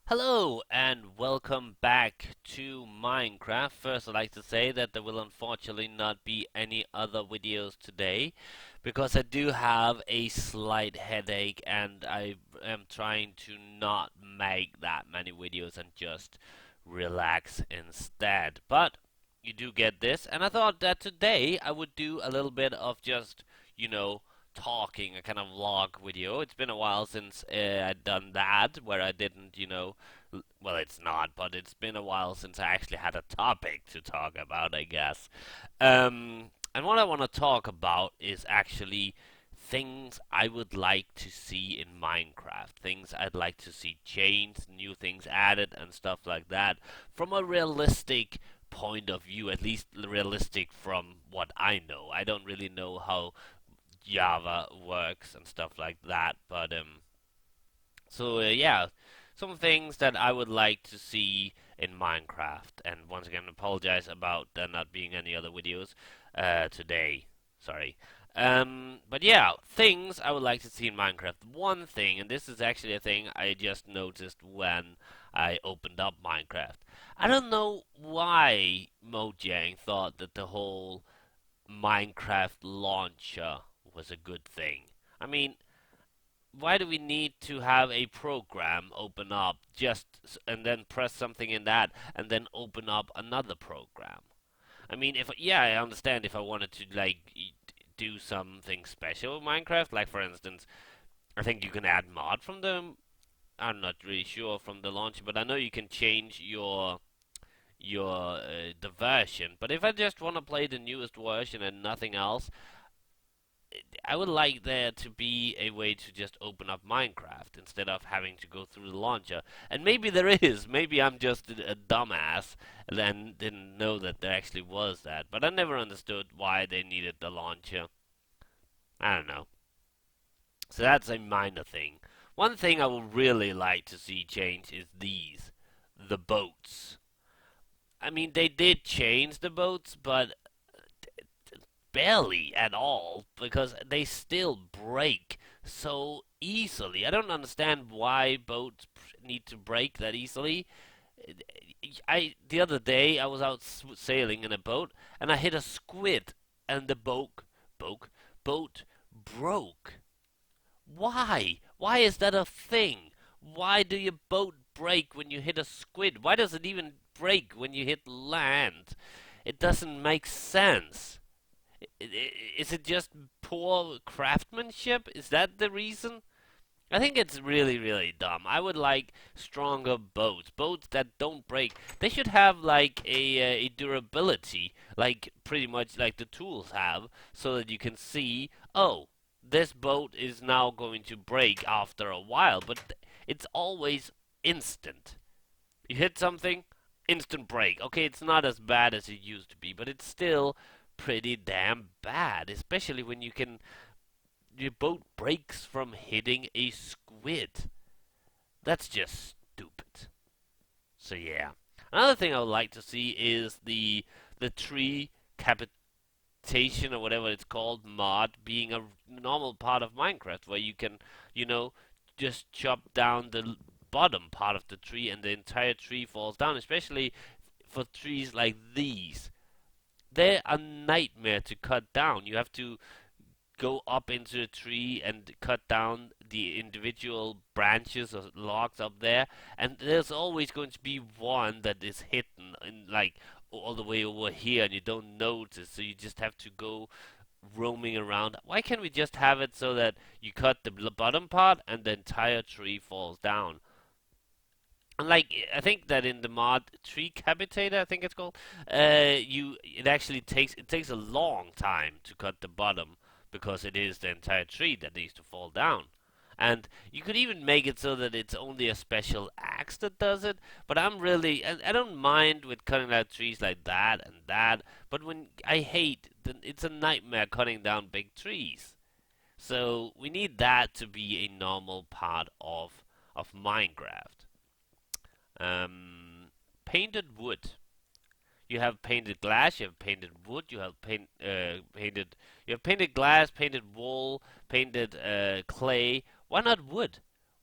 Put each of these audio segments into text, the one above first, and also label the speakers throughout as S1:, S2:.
S1: Hello and welcome back to Minecraft. First, I'd like to say that there will unfortunately not be any other videos today because I do have a slight headache and I am trying to not make that many videos and just relax instead. But you do get this, and I thought that today I would do a little bit of just, you know, talking, a kind of vlog video. It's been a while since I'd done that, where I didn't, well, it's not, but it's been a while since I actually had a topic to talk about, I guess. And what I want to talk about is actually things I would like to see in Minecraft, things I'd like to see changed, new things added, and stuff like that, from a realistic point of view, at least realistic from what I know. I don't really know how Java works and stuff like that. But yeah, some things that I would like to see in Minecraft. And once again, apologize about there not being any other videos today. Sorry. But yeah, things I would like to see in Minecraft. One thing, and this is actually a thing I just noticed when I opened up Minecraft. I don't know why Mojang thought that the whole Minecraft launcher was a good thing. I mean, why do we need to have a program open up just and then press something in that and then open up another program? I mean, if yeah, I understand if I wanted to do something special with Minecraft, like for instance, I think you can add mod from the I'm not really sure from the launcher, but I know you can change your the version. But if I just want to play the newest version and nothing else, I would like there to be a way to just open up Minecraft instead of having to go through the launcher. And maybe there is. Maybe I'm just a dumbass and then didn't know that there actually was that. But I never understood why they needed the launcher. I don't know. So that's a minor thing. One thing I would really like to see change is the boats. I mean, they did change the boats, but barely at all because they still break so easily. I don't understand why boats need to break that easily. I the other day I was out sailing in a boat and I hit a squid and the boat boat broke. Why? Why is that a thing? Why do your boat break when you hit a squid? Why does it even break when you hit land? It doesn't make sense. Is it just poor craftsmanship? Is that the reason? I think it's really, really dumb. I would like stronger boats, boats that don't break. They should have like a durability, like pretty much like the tools have, so that you can see, oh, this boat is now going to break after a while. But it's always instant. You hit something, instant break. Okay, it's not as bad as it used to be, but it's still pretty damn bad, especially when your boat breaks from hitting a squid. That's just stupid. So yeah. Another thing I would like to see is the tree capitation or whatever it's called mod being a normal part of Minecraft where you can, you know, just chop down the bottom part of the tree and the entire tree falls down, especially for trees like these. They're a nightmare to cut down. You have to go up into a tree and cut down the individual branches or logs up there, and there's always going to be one that is hidden in like all the way over here, and you don't notice. So you just have to go roaming around. Why can't we just have it so that you cut the bottom part and the entire tree falls down? And like I think that in the mod tree capitator, I think it's called, it actually takes a long time to cut the bottom because it is the entire tree that needs to fall down. And you could even make it so that it's only a special axe that does it. But I don't mind with cutting down trees like that and that. But when I hate, it's a nightmare cutting down big trees. So we need that to be a normal part of Minecraft. Um, Painted wood. You have painted glass. You have painted wood. You have painted. You have painted glass, painted wool, painted clay. Why not wood?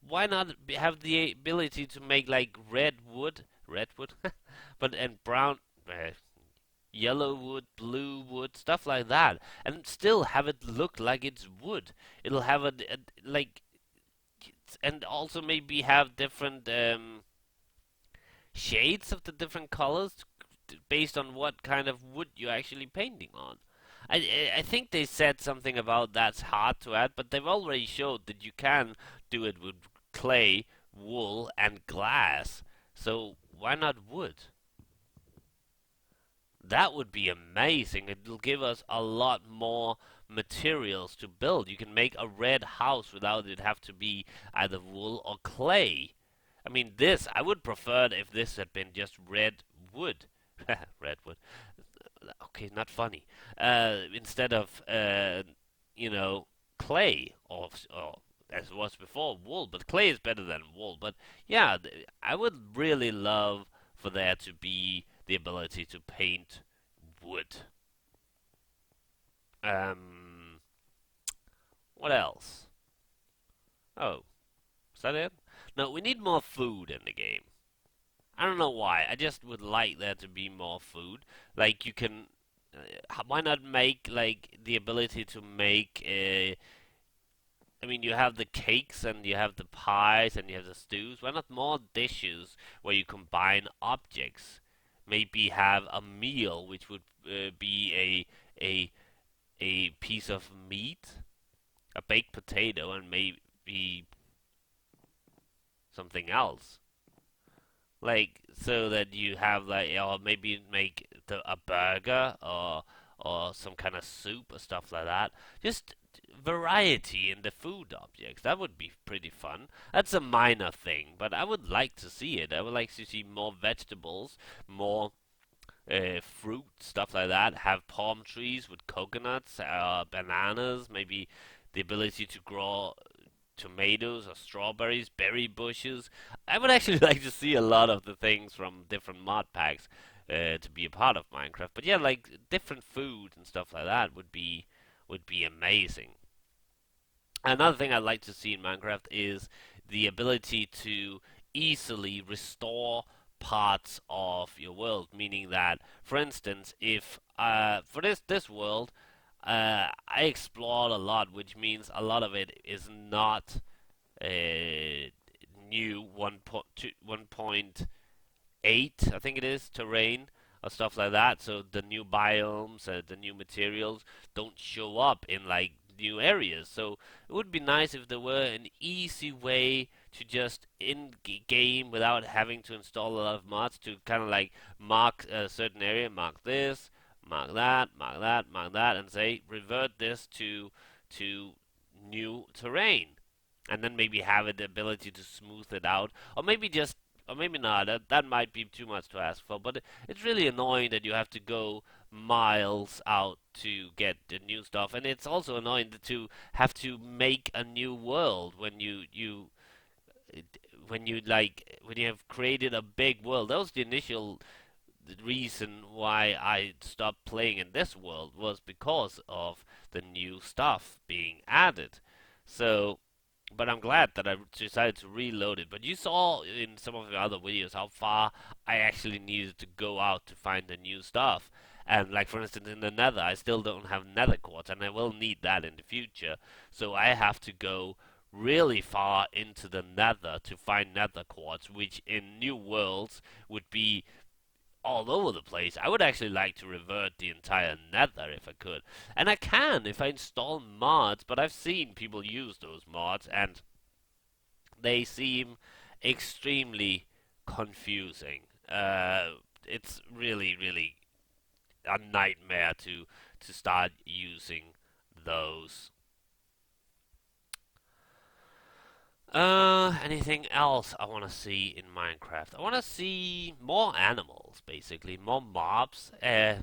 S1: why not have the ability to make like red wood, but and brown, yellow wood, blue wood, stuff like that, and still have it look like it's wood. It'll have a like, and also maybe have different shades of the different colors based on what kind of wood you're actually painting on. I think they said something about that's hard to add, but they've already showed that you can do it with clay, wool, and glass. So why not wood? That would be amazing. It'll give us a lot more materials to build. You can make a red house without it have to be either wool or clay. I mean, this I would prefer it if this had been just red wood, red wood. Okay, not funny. Instead of you know, clay or as it was before, wool. But clay is better than wool. But yeah, I would really love for there to be the ability to paint wood. Um, what else? Oh, is that it? No, we need more food in the game. I don't know why. I just would like there to be more food. Like you can, why not make like the ability to make a? I mean, you have the cakes and you have the pies and you have the stews. Why not more dishes where you combine objects? Maybe have a meal which would be a piece of meat, a baked potato, and maybe something else. Like so that you have like, or maybe make a burger or some kind of soup or stuff like that. Just variety in the food objects. That would be pretty fun. That's a minor thing, but I would like to see it. I would like to see more vegetables, more fruit, stuff like that. Have palm trees with coconuts, bananas, maybe the ability to grow tomatoes or strawberries, berry bushes. I would actually like to see a lot of the things from different mod packs to be a part of Minecraft. But yeah, like different food and stuff like that would be amazing. Another thing I'd like to see in Minecraft is the ability to easily restore parts of your world. Meaning that, for instance, if for this world, I explored a lot, which means a lot of it is not new 1.8, I think it is, terrain or stuff like that. So the new biomes, the new materials don't show up in like new areas. So it would be nice if there were an easy way to just in game without having to install a lot of mods to kind of like mark a certain area, mark this, mark that, mark that, mark that, and say revert this to new terrain, and then maybe have the ability to smooth it out, or maybe just, or maybe not. That might be too much to ask for, but it's really annoying that you have to go miles out to get the new stuff, and it's also annoying to have to make a new world when when you have created a big world. That was the initial reason why I stopped playing in this world, was because of the new stuff being added. So but I'm glad that I decided to reload it. But you saw in some of the other videos how far I actually needed to go out to find the new stuff. And like for instance in the Nether, I still don't have Nether quartz, and I will need that in the future. So I have to go really far into the Nether to find Nether quartz, which in new worlds would be all over the place. I would actually like to revert the entire Nether if I could. And I can if I install mods, but I've seen people use those mods and they seem extremely confusing. It's really, really a nightmare to start using those. Anything else I want to see in Minecraft? I want to see more animals, basically, more mobs. I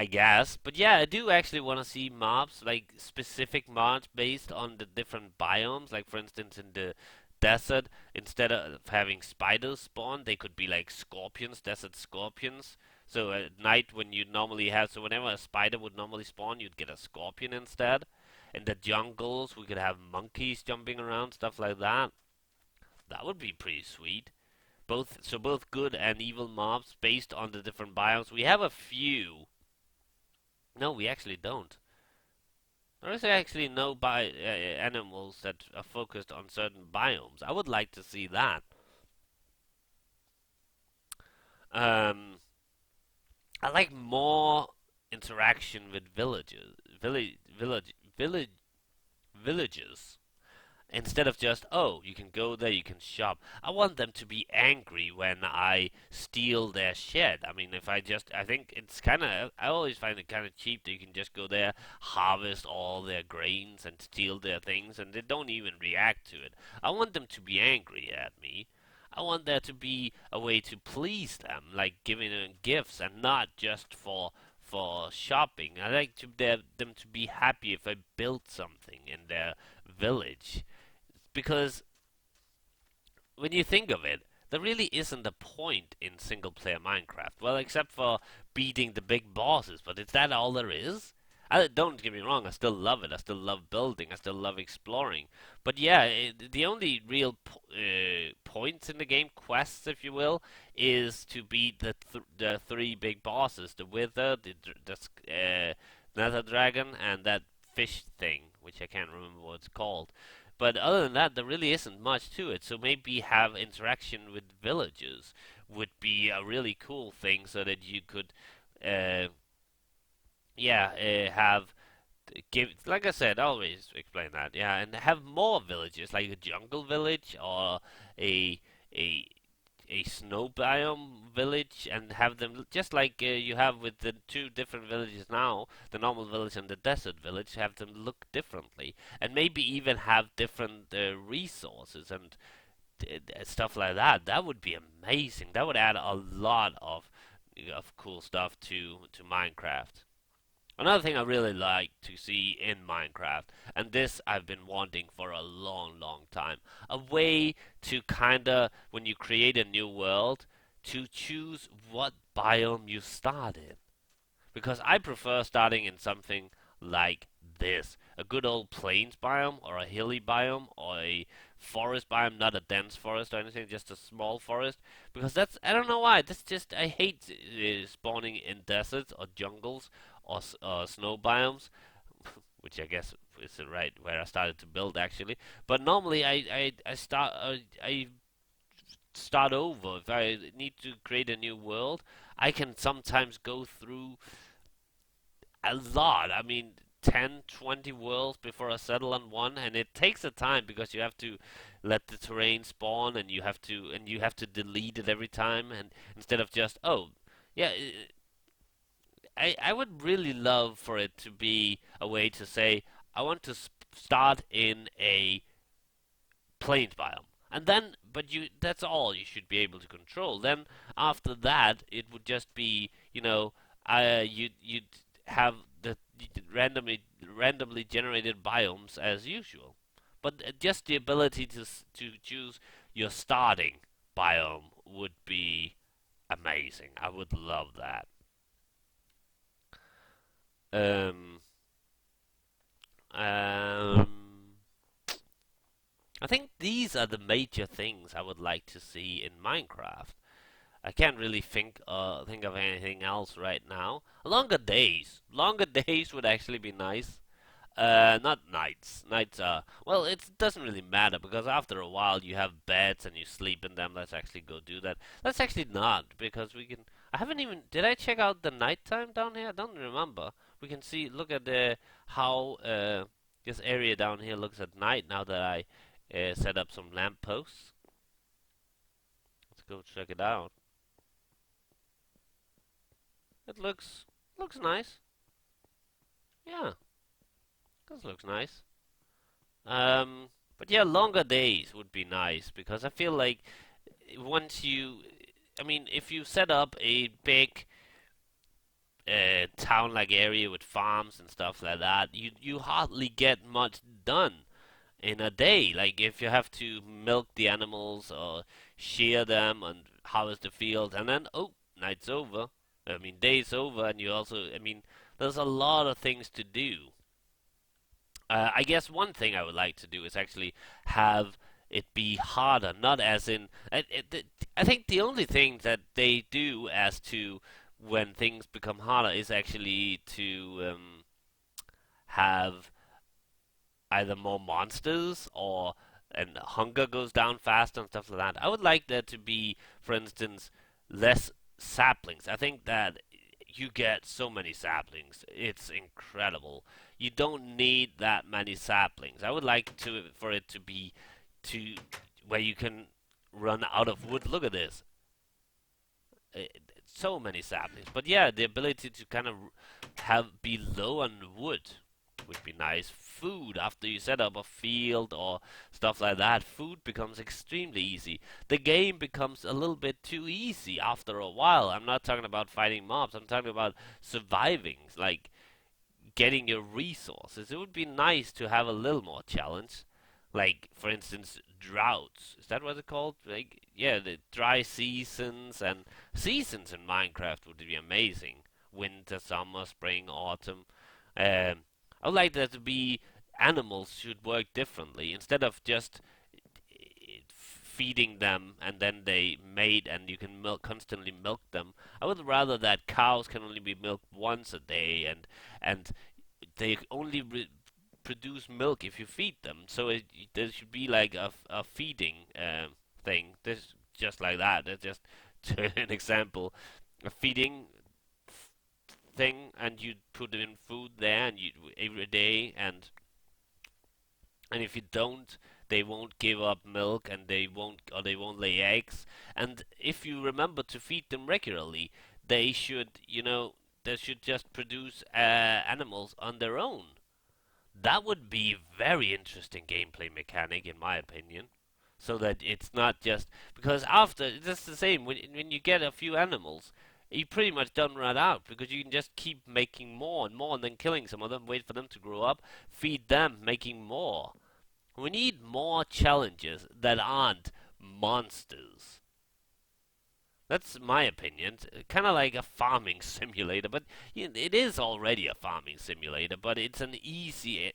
S1: guess, but yeah, I do actually want to see mobs, like specific mobs based on the different biomes. Like for instance, in the desert, instead of having spiders spawn, they could be like scorpions, desert scorpions. So at night, when you normally have, so whenever a spider would normally spawn, you'd get a scorpion instead. in the jungles we could have monkeys jumping around, stuff like that. That would be pretty sweet. Both good and evil mobs based on the different biomes. We have a few. No, we actually don't. There is actually no animals that are focused on certain biomes. I would like to see that. Um, I like more interaction with villages. Instead of just, oh, you can go there, you can shop. I want them to be angry when I steal their shed. I mean, I think it's kind of, I always find it kind of cheap that you can just go there, harvest all their grains and steal their things, and they don't even react to it. I want them to be angry at me. I want there to be a way to please them, like giving them gifts and not just for shopping. I like them to be happy if I build something in their village because when you think of it, there really isn't a point in single player Minecraft. Well, except for beating the big bosses, but is that all there is? Don't get me wrong, I still love it. I still love building. I still love exploring. But yeah, the only real points in the game, quests if you will, is to beat the three big bosses: the Wither, the Nether Dragon, and that fish thing, which I can't remember what it's called. But other than that, there really isn't much to it. So maybe have interaction with villagers would be a really cool thing, so that you could, uh, yeah, have give like I said, always explain that, yeah, and have more villages like a jungle village or a a a snow biome village and have them just like you have with the two different villages now, the normal village and the desert village, have them look differently, and maybe even have different resources and stuff like that. That would be amazing. That would add a lot of cool stuff to Minecraft. Another thing I really like to see in Minecraft, and this I've been wanting for a long, long time, a way to kinda, when you create a new world, to choose what biome you start in. Because I prefer starting in something like this, a good old plains biome, or a hilly biome, or a forest biome, not a dense forest or anything, just a small forest. Because that's, I don't know why, that's just, I hate spawning in deserts or jungles or snow biomes, which I guess is right where I started to build actually. But normally I start over. If I need to create a new world, I can sometimes go through a lot. I mean, 10, 20 worlds before I settle on one, and it takes a time because you have to let the terrain spawn, and you have to delete it every time, and instead of just, oh, yeah, I would really love for it to be a way to say I want to start in a plains biome. And then, but you, that's all you should be able to control. Then after that, it would just be, you'd have the randomly generated biomes as usual. But just the ability to choose your starting biome would be amazing. I would love that. Um, um, I think these are the major things I would like to see in Minecraft. I can't really think of anything else right now. Longer days would actually be nice. Not nights. Nights are, well, it doesn't really matter because after a while you have beds and you sleep in them. Let's actually go do that. Let's actually not because we can. I haven't even. Did I check out the nighttime down here? I don't remember. We can see. Look at the how this area down here looks at night now that I set up some lamp posts. Let's go check it out. It looks nice. Yeah, this looks nice. But yeah, longer days would be nice because I feel like once you, I mean, if you set up a big town-like area with farms and stuff like that, you hardly get much done in a day. Like if you have to milk the animals or shear them and harvest the field, and then oh, night's over. I mean, day's over, and you also, I mean, there's a lot of things to do. I guess one thing I would like to do is actually have it be harder, not as in. I think the only thing that they do as to when things become harder is actually to have either more monsters or and hunger goes down faster and stuff like that. I would like there to be, for instance, less saplings. I think that you get so many saplings. It's incredible. You don't need that many saplings. I would like to for it to be to where you can run out of wood. Look at this. Uh, So many saplings. But yeah, the ability to kind of have be low on wood would be nice. Food after you set up a field or stuff like that, food becomes extremely easy. The game becomes a little bit too easy after a while. I'm not talking about fighting mobs. I'm talking about surviving, like getting your resources. It would be nice to have a little more challenge. Like, for instance, droughts. Is that what it's called? Like, yeah, the dry seasons and seasons in Minecraft would be amazing. Winter, summer, spring, autumn. I would like there to be animals should work differently instead of just feeding them and then they mate and you can constantly milk them. I would rather that cows can only be milked once a day and they only produce milk if you feed them. So there should be like a feeding thing. This just like that. That's just an example. A feeding thing, and you put in food there, and you every day, and if you don't, they won't give up milk, and they won't lay eggs. And if you remember to feed them regularly, they should, they should just produce animals on their own. That would be very interesting gameplay mechanic, in my opinion. So that it's not just because after it's just the same when you get a few animals, you pretty much done run out because you can just keep making more and more and then killing some of them, wait for them to grow up, feed them, making more. We need more challenges that aren't monsters. That's my opinion. Kind of like a farming simulator, but it is already a farming simulator, but it's an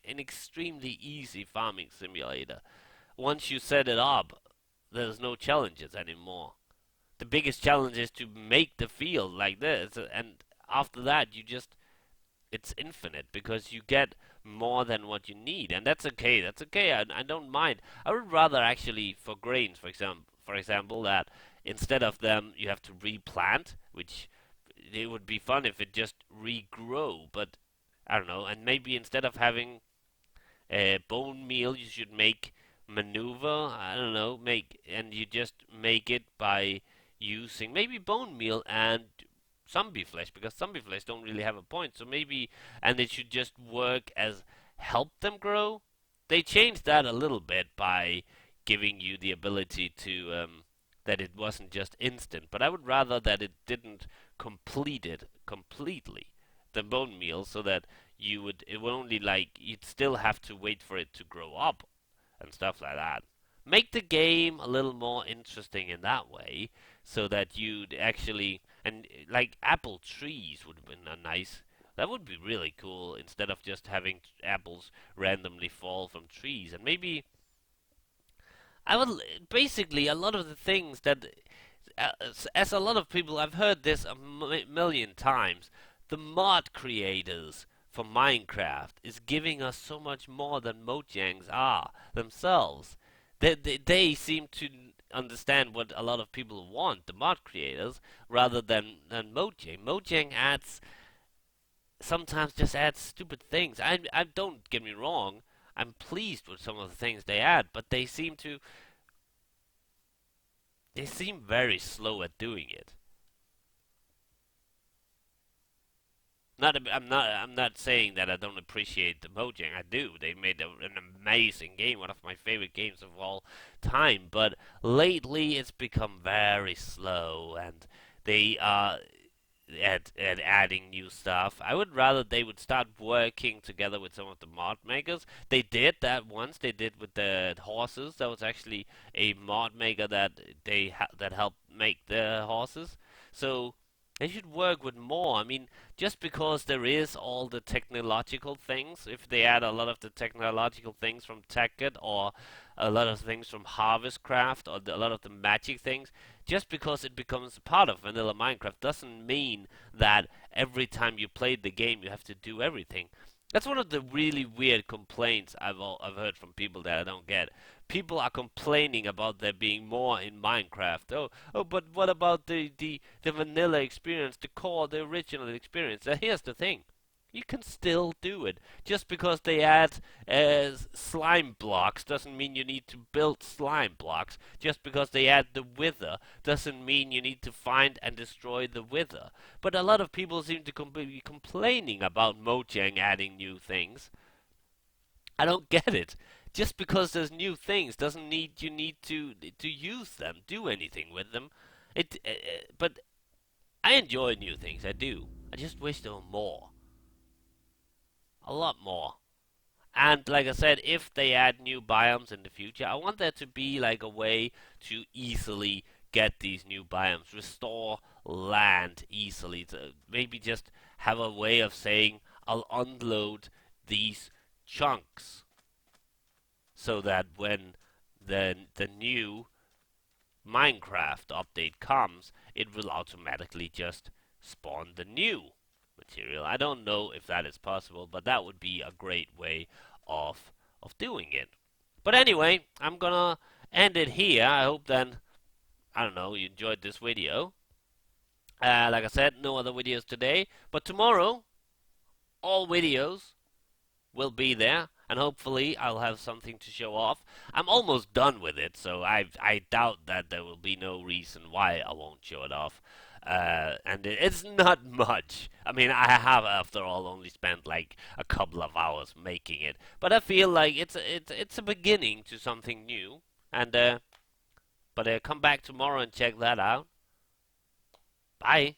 S1: extremely easy farming simulator. Once you set it up, there's no challenges anymore. The biggest challenge is to make the field like this, and after that, it's infinite because you get more than what you need, and that's okay. That's okay. I don't mind. I would rather actually for grains, for example, that instead of them you have to replant, which it would be fun if it just regrow, but I don't know. And maybe instead of having bone meal, you should make maneuver. I don't know. You just make it by using maybe bone meal and zombie flesh because zombie flesh don't really have a point. So maybe and it should just work as help them grow. They changed that a little bit by giving you the ability to that it wasn't just instant. But I would rather that it didn't complete it completely the bone meal so that it would only like you'd still have to wait for it to grow up and stuff like that. Make the game a little more interesting in that way, so that you'd actually and like apple trees would have been a nice. That would be really cool instead of just having apples randomly fall from trees. And maybe I would basically a lot of the things that as a lot of people, I've heard this a million times. The mod creators for Minecraft is giving us so much more than Mojangs are themselves. They seem to understand what a lot of people want, the mod creators, rather than Mojang. Mojang adds sometimes just adds stupid things. I don't get me wrong. I'm pleased with some of the things they add, but they seem very slow at doing it. I'm not saying that I don't appreciate the Mojang. I do. They made an amazing game, one of my favorite games of all time. But lately, it's become very slow, and they are at adding new stuff. I would rather they would start working together with some of the mod makers. They did that once. They did with the horses. That was actually a mod maker that that helped make the horses. So They should work with more. I mean, just because there is all the technological things, if they add a lot of the technological things from TechGet or a lot of things from Harvestcraft or a lot of the magic things, just because it becomes part of vanilla Minecraft doesn't mean that every time you play the game you have to do everything. That's one of the really weird complaints I've heard from people that I don't get. People are complaining about there being more in Minecraft. Oh, but what about the vanilla experience, the core, the original experience? Here's the thing. You can still do it. Just because they add slime blocks doesn't mean you need to build slime blocks. Just because they add the wither doesn't mean you need to find and destroy the wither. But a lot of people seem to be complaining about Mojang adding new things. I don't get it. Just because there's new things doesn't need you need to use them, do anything with them. But I enjoy new things. I do. I just wish there were more, a lot more. And like I said, if they add new biomes in the future, I want there to be like a way to easily get these new biomes, restore land easily. To maybe just have a way of saying I'll unload these chunks so that when the new Minecraft update comes, it will automatically just spawn the new material. I don't know if that is possible, but that would be a great way of doing it. But anyway, I'm gonna end it here. I hope then I don't know you enjoyed this video. Like I said, no other videos today, but tomorrow all videos will be there, and hopefully I'll have something to show off. I'm almost done with it, so I doubt that there will be no reason why I won't show it off. And it's not much. I mean, I have, after all, only spent like a couple of hours making it, but I feel like it's a beginning to something new. And but come back tomorrow and check that out. Bye.